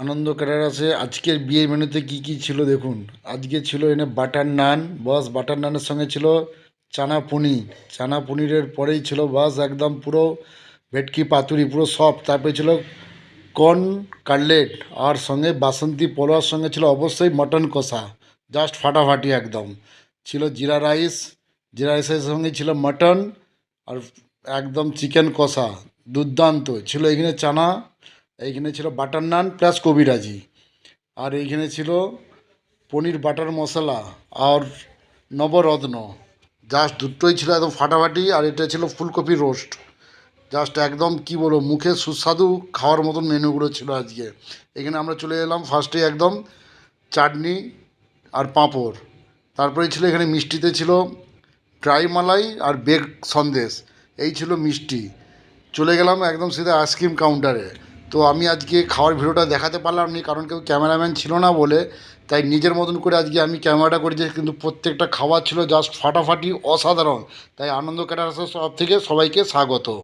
আনন্দ ক্যাটারার্সে আজকের বিয়ের মেনুতে কি কি ছিল দেখুন। আজকে ছিল এনে বাটার নান, বস বাটার নানের সঙ্গে ছিল চানা পনির। চানা পনিরের পরেই ছিল বস একদম পুরো ভেটকি পাতুরি পুরো সফট। তারপরে ছিল কর্ন কাটলেট, আর সঙ্গে বাসন্তী পোলাওর সঙ্গে ছিল অবশ্যই মটন কষা, জাস্ট ফাটাফাটি একদম। ছিল জিরা রাইস, জিরা রাইসের সঙ্গে ছিল মটন, আর একদম চিকেন কষা দুর্দান্ত ছিল। এইখানে চানা, এইখানে ছিল বাটার নান প্লাস কবিরাজি, আর এইখানে ছিল পনির বাটার মশলা আর নবরত্ন। জাস্ট দুটোই ছিল একদম ফাটাফাটি। আর এটা ছিল ফুলকপি রোস্ট, জাস্ট একদম কি বলবো, মুখে সুস্বাদু খাওয়ার মতন মেনুগুলো ছিল আজকে। এখানে আমরা চলে এলাম ফার্স্টে একদম চাটনি আর পাঁপড়। তারপরে ছিল এখানে মিষ্টিতে ছিল ড্রাই মালাই আর বেগ সন্দেশ, এই ছিল মিষ্টি। চলে গেলাম একদম সিধা আইসক্রিম কাউন্টারে। তো আমি আজকে খাওয়ার ভিডিওটা দেখাতে পারলাম না, কারণ কেউ ক্যামেরাম্যান ছিল না বলে, তাই নিজের মতন করে আজকে আমি ক্যামেরাটা করেছি। কিন্তু প্রত্যেকটা খাবার ছিল জাস্ট ফাটাফাটি অসাধারণ। তাই আনন্দ ক্যাটারার্সের সব থেকে সবাইকে স্বাগত।